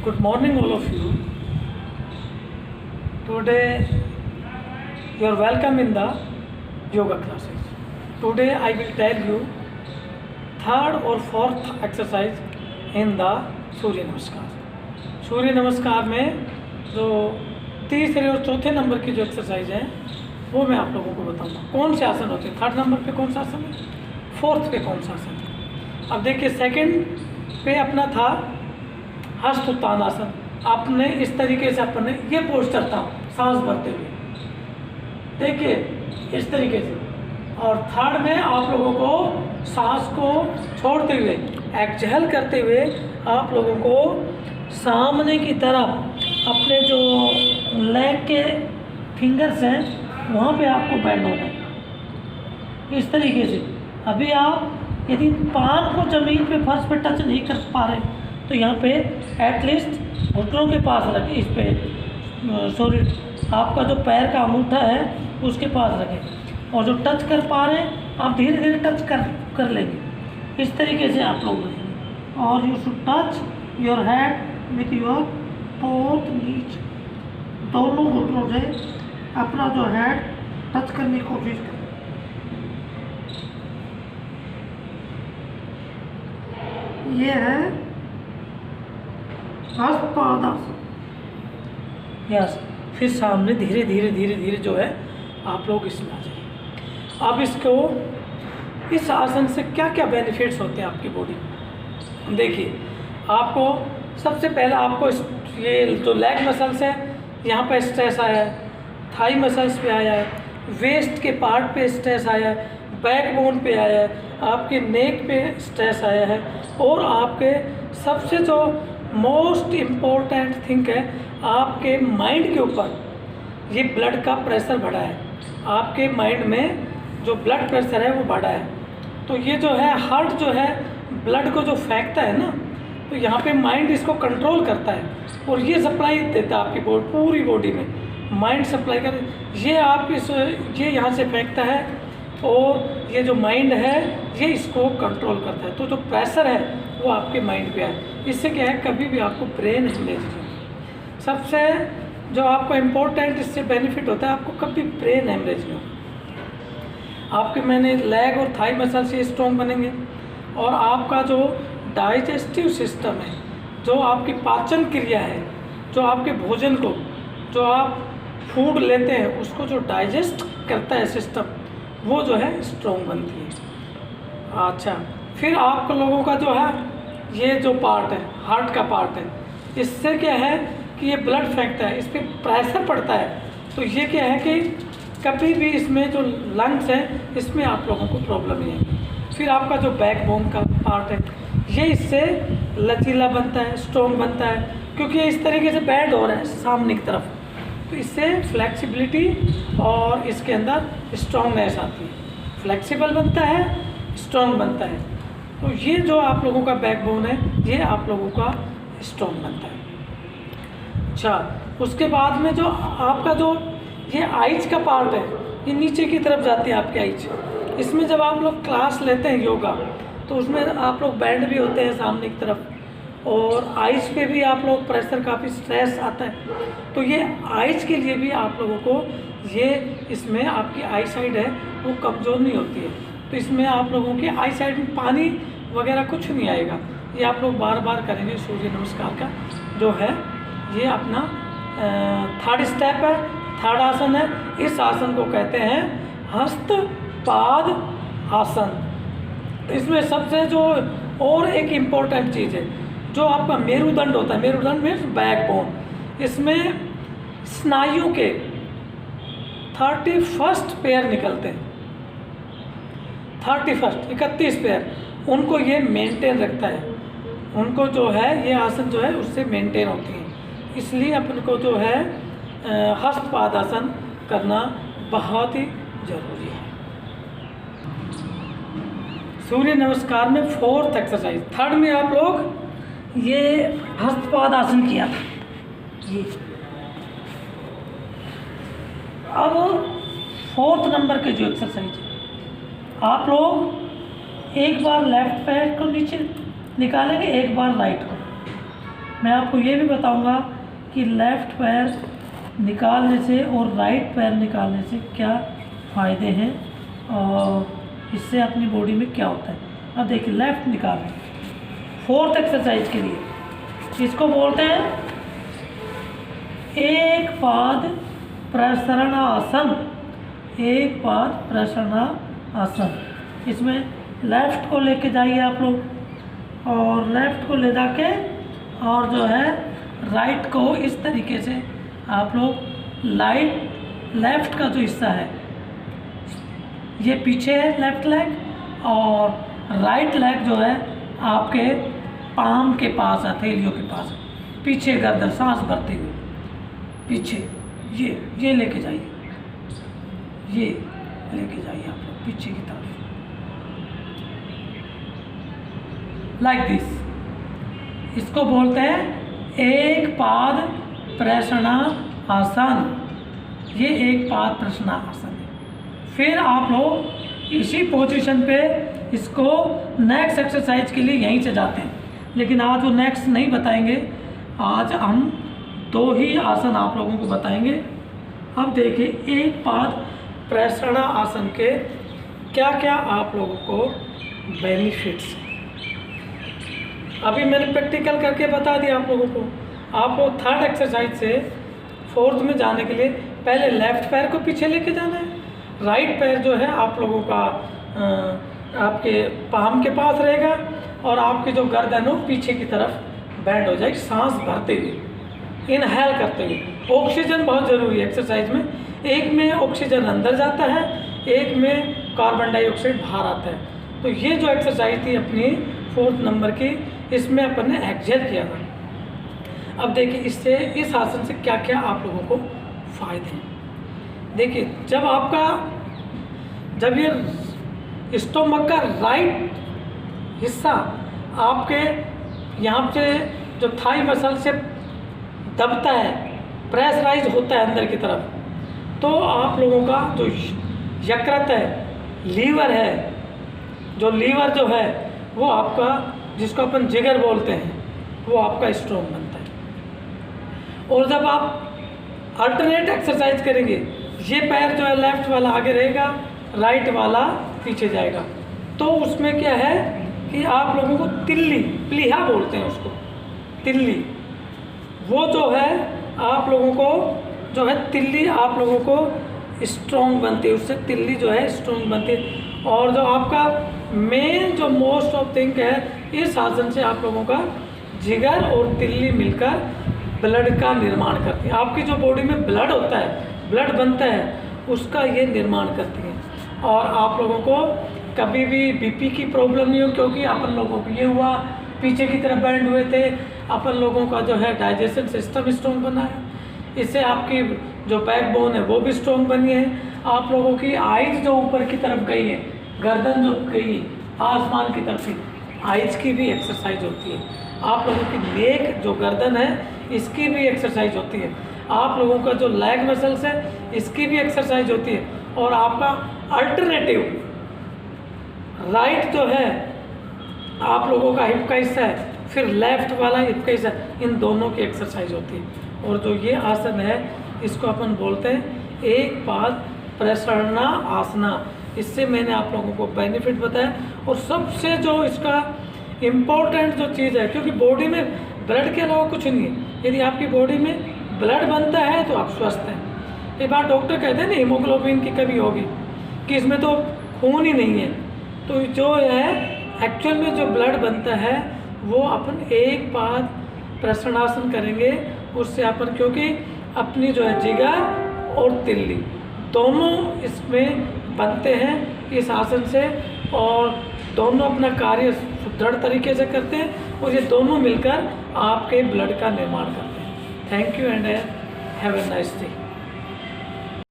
Good morning, all of you. Today, you are welcome in the yoga classes. Today, I will tell you third or fourth exercise in the सूर्य नमस्कार. सूर्य नमस्कार में जो तीसरे और चौथे number की जो एक्सरसाइज है वो मैं आप लोगों को बताऊंगा. कौन से आसन होते हैं, थर्ड नंबर पे कौन सा आसन है, फोर्थ पे कौन सा आसन है. अब देखिए, सेकंड पे अपना था हस्त उत्तान आसन. आपने इस तरीके से अपने ये पोस्टर था सांस भरते हुए, देखिए इस तरीके से. और थर्ड में आप लोगों को सांस को छोड़ते हुए, एक्सहेल करते हुए आप लोगों को सामने की तरफ अपने जो लेग के फिंगर्स हैं वहाँ पे आपको बैंड होना है इस तरीके से. अभी आप यदि पाँव को ज़मीन पे फर्श पे टच नहीं कर पा रहे तो यहाँ पे एटलीस्ट घुटनों के पास रखें. इस पे सॉरी, आपका जो पैर का अंगूठा है उसके पास रखें. और जो टच कर पा रहे हैं आप धीरे धीरे टच कर लेंगे इस तरीके से आप लोग लेंगे. और you should touch your head with your both knees. दोनों घुटनों से अपना जो हेड टच करने की कोशिश करें. ये है हस्तपादासन. यस, फिर सामने धीरे धीरे धीरे धीरे जो है आप लोग इसमें आ जाइए. अब इसको, इस आसन से क्या क्या बेनिफिट्स होते हैं आपकी बॉडी में. देखिए, आपको सबसे पहला आपको ये जो लेग मसल्स है यहाँ पे स्ट्रेस आया है, थाई मसल्स पे आया है, वेस्ट के पार्ट पे स्ट्रेस आया है, बैक बोन पे आया है, आपके नेक पे स्ट्रेस आया है. और आपके सबसे जो मोस्ट इम्पोर्टेंट थिंग है, आपके माइंड के ऊपर ये ब्लड का प्रेशर बढ़ा है. आपके माइंड में जो ब्लड प्रेशर है वो बढ़ा है. तो ये जो है हार्ट जो है ब्लड को जो फेंकता है ना, तो यहाँ पे माइंड इसको कंट्रोल करता है और ये सप्लाई देता है आपकी पूरी बॉडी में. माइंड सप्लाई कर, ये आप ये यहाँ से फेंकता है और ये जो माइंड है ये इसको कंट्रोल करता है. तो जो प्रेशर है वो आपके माइंड पे है. इससे क्या है, कभी भी आपको ब्रेन हेमरेज नहीं. सबसे जो आपको इम्पोर्टेंट इससे बेनिफिट होता है, आपको कभी ब्रेन हेमरेज नहीं होगा. आपके मैंने लेग और थाई मसल से स्ट्रॉन्ग बनेंगे. और आपका जो डाइजेस्टिव सिस्टम है, जो आपकी पाचन क्रिया है, जो आपके भोजन को, जो आप फूड लेते हैं उसको जो डाइजेस्ट करता है सिस्टम, वो जो है स्ट्रॉन्ग बनती है. अच्छा, फिर आप लोगों का जो है ये जो पार्ट है, हार्ट का पार्ट है, इससे क्या है कि ये ब्लड फेंकता है, इस पर प्रेशर पड़ता है. तो ये क्या है कि कभी भी इसमें जो लंग्स हैं इसमें आप लोगों को प्रॉब्लम नहीं है. फिर आपका जो बैक बोन का पार्ट है ये इससे लचीला बनता है, स्ट्रॉन्ग बनता है, क्योंकि इस तरीके से बैंड हो रहा है सामने की तरफ. तो इससे फ्लेक्सिबिलिटी और इसके अंदर स्ट्रॉन्गनेस आती है. फ्लेक्सिबल बनता है, स्ट्रॉन्ग बनता है. तो ये जो आप लोगों का बैकबोन है ये आप लोगों का स्ट्रॉन्ग बनता है. अच्छा, उसके बाद में जो आपका जो ये आइज का पार्ट है ये नीचे की तरफ जाती है आपकी आइज. इसमें जब आप लोग क्लास लेते हैं योगा तो उसमें आप लोग बैंड भी होते हैं सामने की तरफ, और आइज पे भी आप लोग प्रेशर, काफ़ी स्ट्रेस आता है. तो ये आइज के लिए भी आप लोगों को ये, इसमें आपकी आई साइड है वो कमज़ोर नहीं होती है. तो इसमें आप लोगों की आई साइड में पानी वगैरह कुछ नहीं आएगा. ये आप लोग बार बार करेंगे. सूर्य नमस्कार का जो है ये अपना थर्ड स्टेप है, थर्ड आसन है. इस आसन को कहते हैं हस्तपाद आसन. इसमें सबसे जो और एक इम्पोर्टेंट चीज़ है, जो आपका मेरुदंड होता है, मेरुदंड मीन्स बैकबोन, इसमें स्नायु के 31st पेयर निकलते हैं. 31 पेयर, उनको ये मेंटेन रखता है. उनको जो है ये आसन जो है उससे मेंटेन होती है. इसलिए अपन को जो है हस्तपादासन करना बहुत ही ज़रूरी है. सूर्य नमस्कार में फोर्थ एक्सरसाइज, थर्ड में आप लोग ये हस्तपादासन किया था ये. अब फोर्थ नंबर के जो एक्सरसाइज है, आप लोग एक बार लेफ्ट पैर को नीचे निकालेंगे, एक बार राइट को. मैं आपको ये भी बताऊंगा कि लेफ़्ट पैर निकालने से और राइट पैर निकालने से क्या फ़ायदे हैं और इससे अपनी बॉडी में क्या होता है। अब देखिए लेफ़्ट निकाल रहे हैं 4th एक्सरसाइज के लिए, इसको बोलते हैं एक पाद प्रसरणासन। एक पाद प्रसरणासन, इसमें लेफ़्ट को लेके जाइए आप लोग और लेफ़्ट को ले जाके और जो है राइट को इस तरीके से आप लोग लेफ़्ट का जो हिस्सा है ये पीछे है लेफ़्ट लेग और राइट लेग जो है आपके पाम के पास है, हथेलियों के पास, पीछे गर्दन सांस भरते हुए पीछे ये लेके जाइए, ये लेके जाइए आप लोग पीछे की तरफ लाइक दिस। इसको बोलते हैं एक पाद प्रसरणासन। ये एक पाद प्रसरणासन है। फिर आप लोग इसी पोजीशन पे इसको नेक्स्ट एक्सरसाइज के लिए यहीं से जाते हैं, लेकिन आज वो नेक्स्ट नहीं बताएंगे, आज हम 2 ही आसन आप लोगों को बताएंगे। अब देखिए एक पाद प्रसरणासन के क्या क्या आप लोगों को बेनिफिट्स हैं। अभी मैंने प्रैक्टिकल करके बता दिया आप लोगों को। आपको 3rd एक्सरसाइज से 4th में जाने के लिए पहले लेफ़्ट पैर को पीछे लेके जाना है, राइट पैर जो है आप लोगों का आपके पाम के पास रहेगा और आपकी जो गर्दन हो पीछे की तरफ बेंड हो जाएगी सांस भरते हुए, इनहेल करते हुए। ऑक्सीजन बहुत ज़रूरी है एक्सरसाइज में। एक में ऑक्सीजन अंदर जाता है, एक में कार्बन डाइऑक्साइड बाहर आता है। तो ये जो एक्सरसाइज थी अपनी 4th नंबर की, इसमें अपन ने एक्सहेल किया था। अब देखिए इससे इस आसन से क्या क्या आप लोगों को फ़ायदे हैं। देखिए जब ये स्टोमक का राइट हिस्सा आपके यहाँ से जो थाई मसल से दबता है, प्रेशराइज होता है अंदर की तरफ, तो आप लोगों का जो यकृत है, लीवर है, जो लीवर जो है वो आपका, जिसको अपन जिगर बोलते हैं, वो आपका स्ट्रॉन्ग बनता है। और जब आप अल्टरनेट एक्सरसाइज करेंगे, ये पैर जो है लेफ़्ट वाला आगे रहेगा, राइट वाला पीछे जाएगा, तो उसमें क्या है कि आप लोगों को तिल्ली, प्लीहा बोलते हैं उसको, तिल्ली, वो जो है आप लोगों को जो है तिल्ली आप लोगों को स्ट्रॉन्ग बनती है, उससे तिल्ली जो है स्ट्रॉन्ग बनती है। और जो आपका मेन जो मोस्ट ऑफ थिंग है, इस आसन से आप लोगों का जिगर और तिल्ली मिलकर ब्लड का निर्माण करती है। आपकी जो बॉडी में ब्लड होता है, ब्लड बनता है, उसका ये निर्माण करती है। और आप लोगों को कभी भी बीपी की प्रॉब्लम नहीं हो, क्योंकि अपन लोगों को ये हुआ पीछे की तरफ बैंड हुए थे, अपन लोगों का जो है डाइजेशन सिस्टम स्ट्रॉन्ग बना है, इससे आपकी जो बैकबोन है वो भी स्ट्रॉन्ग बनी है। आप लोगों की आइज जो ऊपर की तरफ गई है, गर्दन जो गई आसमान की तरफ ही, आइज की भी एक्सरसाइज होती है। आप लोगों की नेक जो गर्दन है, इसकी भी एक्सरसाइज होती है। आप लोगों का जो लेग मसल्स है, इसकी भी एक्सरसाइज होती है। और आपका अल्टरनेटिव राइट जो है आप लोगों का हिप का हिस्सा है, फिर लेफ्ट वाला हिप का हिस्सा, इन दोनों की एक्सरसाइज होती है। और जो ये आसन है, इसको अपन बोलते हैं एक पाद प्रसरणा आसना। इससे मैंने आप लोगों को बेनिफिट बताया। और सबसे जो इसका इम्पोर्टेंट जो चीज़ है, क्योंकि बॉडी में ब्लड के अलावा कुछ नहीं है। यदि आपकी बॉडी में ब्लड बनता है तो आप स्वस्थ हैं। एक बार डॉक्टर कहते हैं ना हीमोग्लोबिन की कमी होगी, कि इसमें तो खून ही नहीं है। तो जो है एक्चुअल में जो ब्लड बनता है वो अपन एक पाद प्रसरणासन करेंगे, उससे अपन, क्योंकि अपनी जो है जिगर और तिल्ली दोनों इसमें बनते हैं इस आसन से, और दोनों अपना कार्य सुदृढ़ तरीके से करते हैं, और ये दोनों मिलकर आपके ब्लड का निर्माण करते हैं। Thank you and have a nice day.